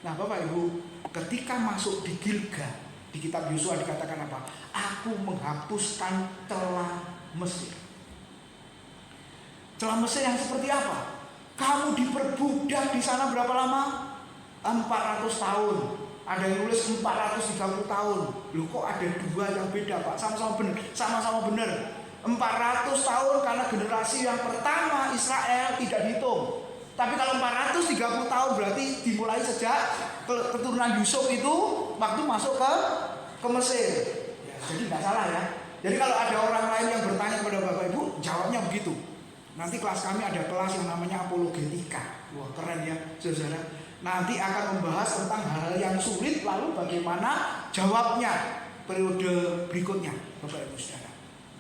Nah Bapak Ibu, ketika masuk di Gilgal, di kitab Yosua dikatakan apa? Aku menghapuskan celah Mesir. Celah Mesir yang seperti apa? Kamu diperbudak di sana berapa lama? 400 tahun. Ada yang nulis 430 tahun. Loh kok ada dua yang beda Pak? Sama-sama benar. 400 tahun karena generasi yang pertama Israel tidak dihitung. Tapi kalau 430 tahun berarti dimulai sejak keturunan Yusuf itu waktu masuk ke Mesir. Ya, jadi nggak salah ya. Jadi kalau ada orang lain yang bertanya kepada Bapak Ibu, jawabnya begitu. Nanti kelas kami ada kelas yang namanya apologetika. Wah keren ya saudara. Nanti akan membahas tentang hal yang sulit lalu bagaimana jawabnya periode berikutnya Bapak Ibu saudara.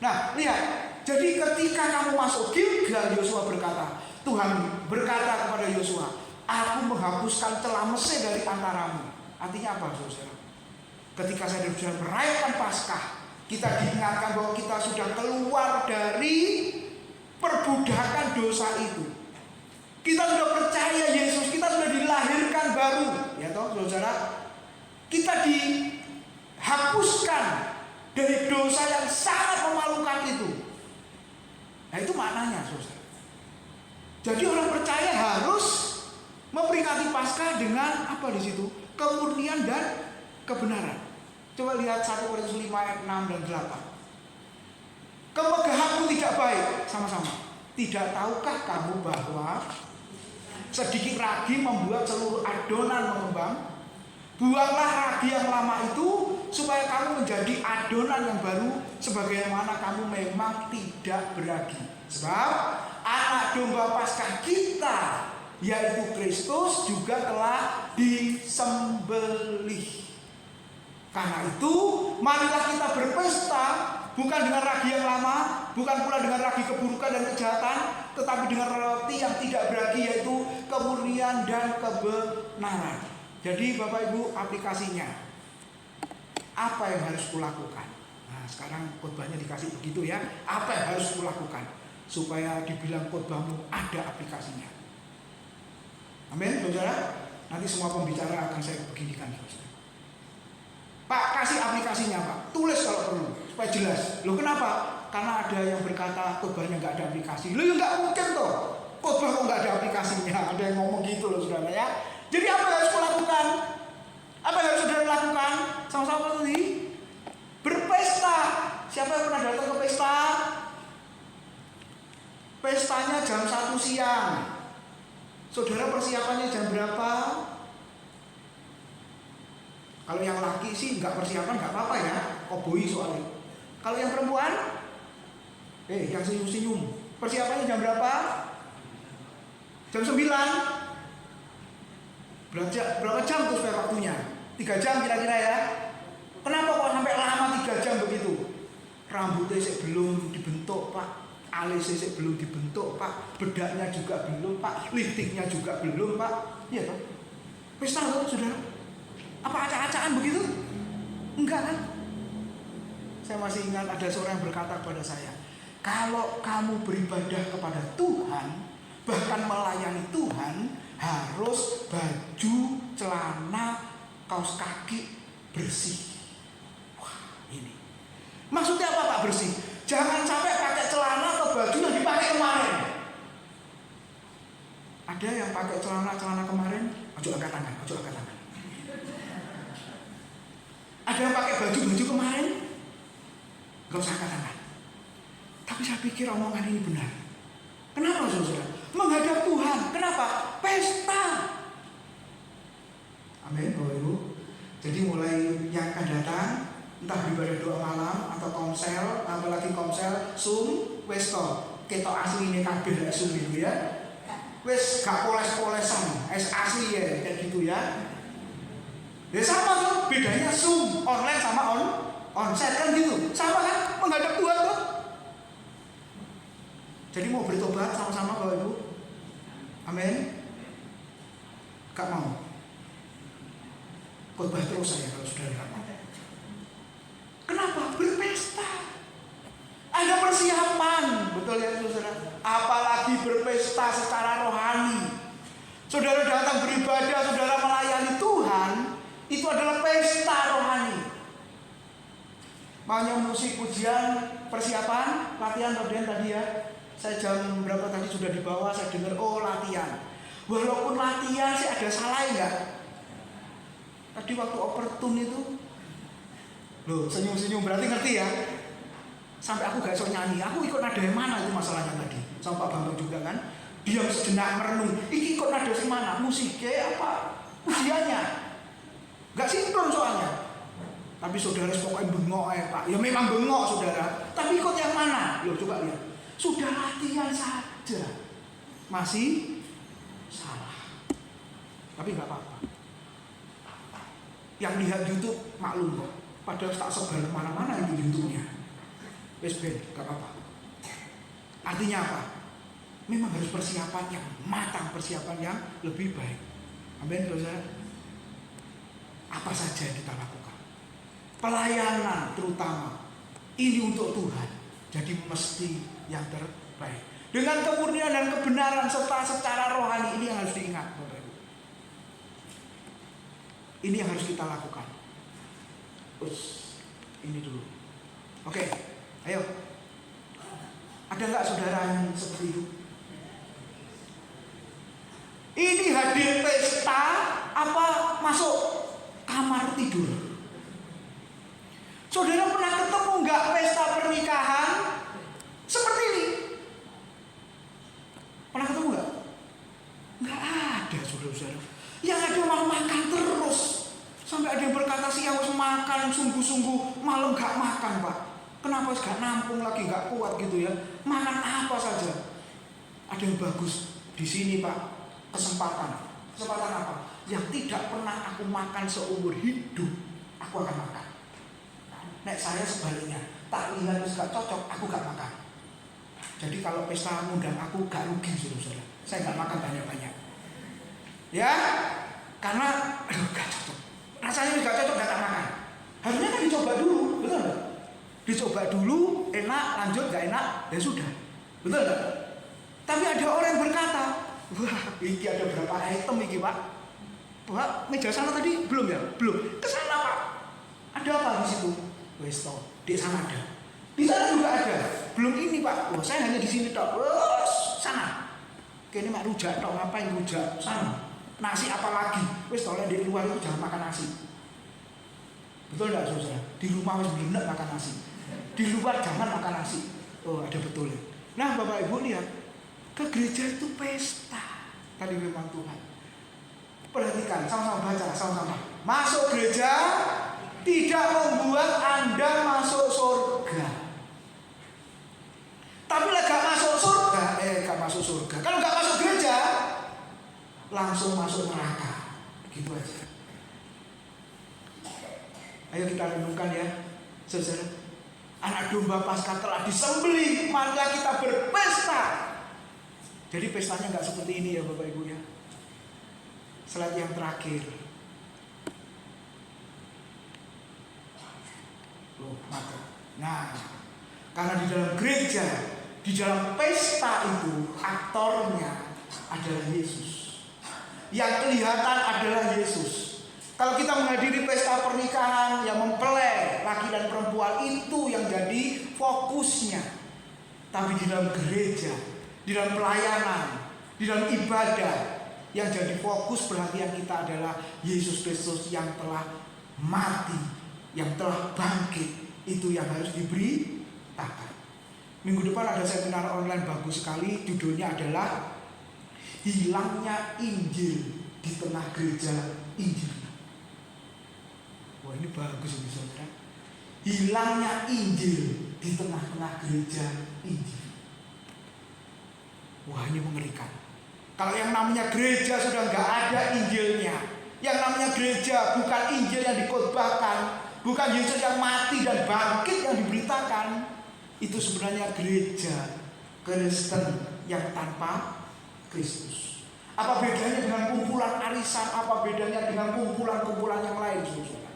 Nah lihat, jadi ketika kamu masuk Gilgal, Yosua berkata, Tuhan berkata kepada Yosua, aku menghapuskan celah Mesir dari antaramu. Artinya apa saudara? Ketika saya sudah merayakan Paskah, kita diingatkan bahwa kita sudah keluar dari perbudakan dosa itu. Kita sudah percaya Yesus, kita sudah dilahirkan baru, ya toh saudara. Kita dihapuskan dari dosa yang sangat memalukan itu. Nah itu maknanya saudara. Jadi orang percaya harus memperingati Paskah dengan apa di situ? Kemurnian dan kebenaran. Coba lihat 1 Korintus 5 ayat 6 dan 8. Kemegahanmu tidak baik, sama-sama. Tidak tahukah kamu bahwa sedikit ragi membuat seluruh adonan mengembang? Buanglah ragi yang lama itu supaya kamu menjadi adonan yang baru sebagaimana kamu memang tidak beragi. Sebab anak domba Paskah kita yaitu Kristus juga telah disembelih. Karena itu marilah kita berpesta bukan dengan ragi yang lama, bukan pula dengan ragi keburukan dan kejahatan, tetapi dengan roti yang tidak beragi yaitu kemurnian dan kebenaran. Jadi Bapak Ibu, aplikasinya apa yang harus kulakukan? Nah sekarang khotbahnya dikasih begitu ya. Apa yang harus kulakukan supaya dibilang khotbahmu ada aplikasinya? Amin, saudara. Nanti semua pembicara akan saya beginikan, saudara. Pak, kasih aplikasinya Pak. Tulis kalau perlu supaya jelas. Loh kenapa? Karena ada yang berkata khotbahnya nggak ada aplikasi. Loh ya nggak mungkin toh. Khotbah kok nggak ada aplikasinya? Ada yang ngomong gitu loh saudara ya. Jadi apa yang harus kulakukan? Apa yang harus saudara lakukan? Sama-sama tadi berpesta. Siapa yang pernah datang ke pesta? Pestanya jam 1 siang. Saudara persiapannya jam berapa? Kalau yang laki sih nggak persiapan nggak apa-apa ya, koboi soalnya. Kalau yang perempuan, yang senyum-senyum, persiapannya jam berapa? Jam 9. Berapa jam tuh supaya waktunya? 3 jam kira-kira ya. Kenapa kok sampai lama 3 jam begitu? Rambutnya belum dibentuk Pak, alisnya belum dibentuk Pak, bedaknya juga belum Pak, liftingnya juga belum Pak. Iya toh? Pesta toh saudara? Apa acak-acakan begitu? Enggak kan? Saya masih ingat ada seorang yang berkata kepada saya, kalau kamu beribadah kepada Tuhan, bahkan melayani Tuhan, harus baju, celana, kaos kaki bersih. Wah ini maksudnya apa Pak bersih? Jangan sampai pakai celana atau baju yang dipakai kemarin. Ada yang pakai celana kemarin, ojo angkat tangan, ojo angkat tangan. Ada yang pakai baju kemarin, gak usah angkat tangan. Tapi saya pikir omongan ini benar. Kenapa saudara? Menghadap Tuhan. Kenapa? Pesta. Amin Bapak Ibu. Jadi mulai yang akan datang, entah ibadah doa malam atau komsel, apalagi komsel, Zoom, wes toh ketok asli ini kabeh Zoom gitu ya. Wes gak poles-polesan, asli ya kayak gitu ya. Ya sama tuh, bedanya Zoom online sama onsite kan gitu. Sama kan menghadap Tuhan tuh. Jadi mau bertobat sama-sama Bapak Ibu. Amin. Gak mau. Khotbah terus saya kalau sudah gak mau. Kenapa? Berpesta. Ada persiapan, betul ya saudara. Apalagi berpesta secara rohani. Saudara datang beribadah, saudara melayani Tuhan, itu adalah pesta rohani. Maunya musik, pujian, persiapan, latihan tadi ya. Saya jam berapa tadi sudah di bawah, saya dengar latihan. Walaupun latihan sih ada salah enggak? Tadi waktu opertune itu, loh senyum-senyum berarti ngerti ya. Sampai aku gak bisa nyanyi, aku ikut nada yang mana itu masalahnya tadi. Sama Pak Bambang juga kan, diam sejenak merenung. Iki ikut nada yang mana? Musiknya apa? Ujiannya? Gak sinkron soalnya. Tapi saudara pokoknya bengok ya Pak. Ya memang bengok saudara. Tapi ikut yang mana? Loh coba lihat. Sudah latihan saja masih salah. Tapi gak apa-apa. Yang lihat YouTube maklum kok. Padahal tak sebar mana-mana itu YouTube-nya. Wes ben, gak apa-apa. Artinya apa? Memang harus persiapan yang matang, persiapan yang lebih baik. Amin, saudara. Apa saja yang kita lakukan? Pelayanan terutama ini untuk Tuhan. Jadi mesti yang terbaik. Dengan kemurnian dan kebenaran serta secara rohani, ini yang harus diingat, Bapak Ibu. Ini yang harus kita lakukan. Ini dulu. Oke, ayo. Ada nggak saudara yang seperti itu? Ini hadir pesta apa masuk kamar tidur? Saudara pernah ketemu nggak pesta pernikahan seperti ini? Pernah ketemu nggak? Nggak ada saudara-saudara. Yang ada malah makan terus Sampai ada yang berkata sih harus makan sungguh-sungguh, malam gak makan Pak. Kenapa gak nampung lagi, gak kuat gitu ya? Makan apa saja. Ada yang bagus di sini Pak, kesempatan apa? Yang tidak pernah aku makan seumur hidup, aku akan makan. Nek saya sebaliknya, tak lihat gak cocok, aku gak makan. Jadi kalau pesta ngundang aku gak rugi saudara. Saya gak makan banyak-banyak. Ya, karena gak cocok. Rasanya gak cocok, gak makan. Harusnya kan dicoba dulu, betul gak? Dicoba dulu, enak, lanjut, gak enak, ya sudah. Betul gak? Tapi ada orang yang berkata, wah, ini ada berapa item ini Pak? Pak, meja sana tadi belum ya? Belum. Kesana Pak. Ada apa di situ? Wes toh, di sana ada. Di sana juga ada. Belum ini Pak. Oh, saya hanya di sini toh. Terus sana. Kayaknya mak rujak toh, ngapain rujak? Sana. Nasi apa lagi? Wes toh, di luar itu jangan makan nasi. Betul enggak saudara? Di rumah wes bener makan nasi. Di luar jangan makan nasi. Oh, ada betul. Nah, Bapak Ibu lihat, ke gereja itu pesta. Tadi memang Tuhan. Perhatikan, sama-sama baca, sama-sama. Masuk gereja tidak membuat Anda masuk surga. Tapi lah gak masuk surga. Kalau gak masuk gereja, langsung masuk neraka. Gitu aja. Ayo kita renungkan ya, saudara. Anak domba Paskah telah disembelih, marilah kita berpesta. Jadi pestanya gak seperti ini ya Bapak Ibu ya. Slide yang terakhir. Nah, karena di dalam gereja, di dalam pesta itu aktornya adalah Yesus. Yang kelihatan adalah Yesus. Kalau kita menghadiri pesta pernikahan yang mempelai laki dan perempuan, itu yang jadi fokusnya. Tapi di dalam gereja, di dalam pelayanan, di dalam ibadah, yang jadi fokus perhatian kita adalah Yesus Kristus yang telah mati, yang telah bangkit. Itu yang harus diberitakan. Minggu depan ada seminar online bagus sekali. Judulnya adalah Hilangnya Injil di Tengah Gereja Injil. Wah, ini bagus ini saudara. Hilangnya Injil di tengah-tengah gereja Injil. Wah, ini mengerikan. Kalau yang namanya gereja sudah nggak ada Injilnya, yang namanya gereja bukan Injil yang dikhotbahkan, bukan Yesus yang mati dan bangkit yang diberitakan, itu sebenarnya gereja Kristen yang tanpa Kristus. Apa bedanya dengan kumpulan arisan? Apa bedanya dengan kumpulan-kumpulan yang lain, saudara?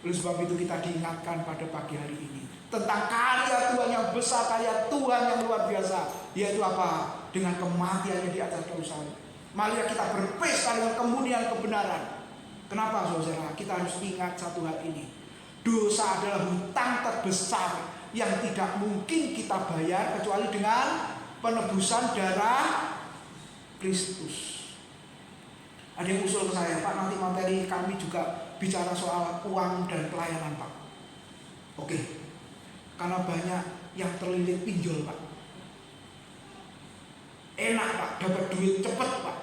Oleh sebab itu kita diingatkan pada pagi hari ini tentang karya Tuhan yang besar, karya Tuhan yang luar biasa, yaitu apa? Dengan kematiannya di atas kayu salib. Mari kita berpesta dengan kemuliaan kebenaran. Kenapa saudara? Kita harus ingat satu hal ini. Dosa adalah hutang terbesar yang tidak mungkin kita bayar kecuali dengan penebusan darah Kristus. Ada yang usul ke saya, Pak, nanti materi kami juga bicara soal uang dan pelayanan, Pak. Oke. Karena banyak yang terlilit pinjol, Pak. Enak, Pak, dapat duit cepat, Pak.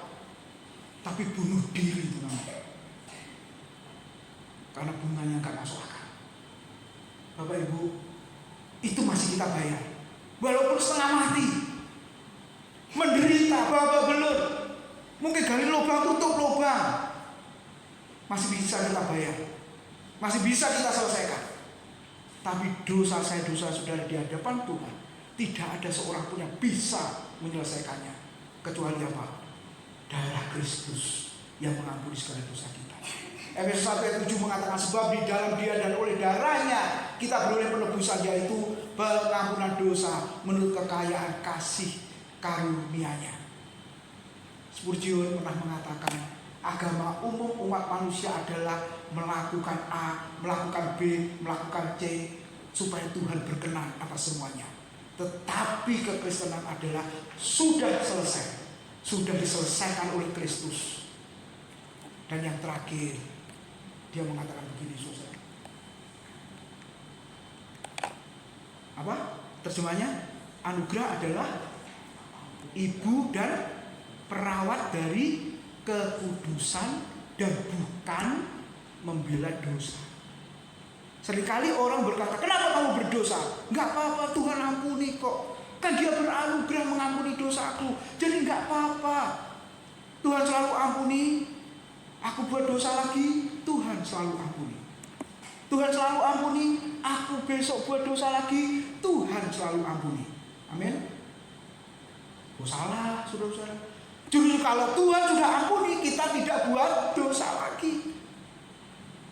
Tapi bunuh diri itu namanya. Karena bunganya nggak masuk akal. Bapak Ibu, itu masih kita bayar. Walaupun setengah mati, menderita, babak belur, mungkin gali lubang tutup lubang, masih bisa kita bayar, masih bisa kita selesaikan. Tapi dosa saya, dosa saudara di hadapan Tuhan, tidak ada seorang pun yang bisa menyelesaikannya kecuali apa? Darah Kristus yang mengampuni segala dosa kita. Efesus 1 ayat 7 mengatakan, sebab di dalam Dia dan oleh darahnya kita beroleh penebusan, yaitu pengampunan dosa menurut kekayaan kasih karunia-Nya. Spurgeon pernah mengatakan, agama umum umat manusia adalah melakukan A, melakukan B, melakukan C, supaya Tuhan berkenan atas semuanya. Tetapi kekristenan adalah sudah selesai, sudah diselesaikan oleh Kristus. Dan yang terakhir, dia mengatakan begini, saudara. Apa terjemahnya? Anugerah adalah ibu dan perawat dari kekudusan dan bukan membela dosa. Seringkali orang berkata, kenapa kamu berdosa? Enggak apa-apa, Tuhan ampuni kok. Kan dia beranugerah mengampuni dosaku. Jadi enggak apa-apa. Tuhan selalu ampuni. Aku buat dosa lagi, Tuhan selalu ampuni. Tuhan selalu ampuni. Aku besok buat dosa lagi, Tuhan selalu ampuni. Amin. Oh salah, saudara-saudara. Justru kalau Tuhan sudah ampuni, kita tidak buat dosa lagi.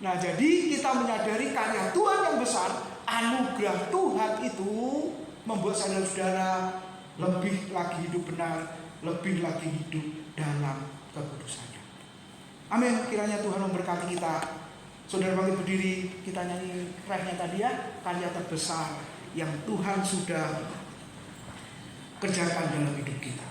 Nah, jadi kita menyadari karya Tuhan yang besar, anugerah Tuhan itu membuat saudara-saudara lebih lagi hidup benar, lebih lagi hidup dalam kekudusannya. Amin. Kiranya Tuhan memberkati kita. Saudara bangkit berdiri, kita nyanyi refnya tadi ya, karya terbesar yang Tuhan sudah kerjakan dalam hidup kita.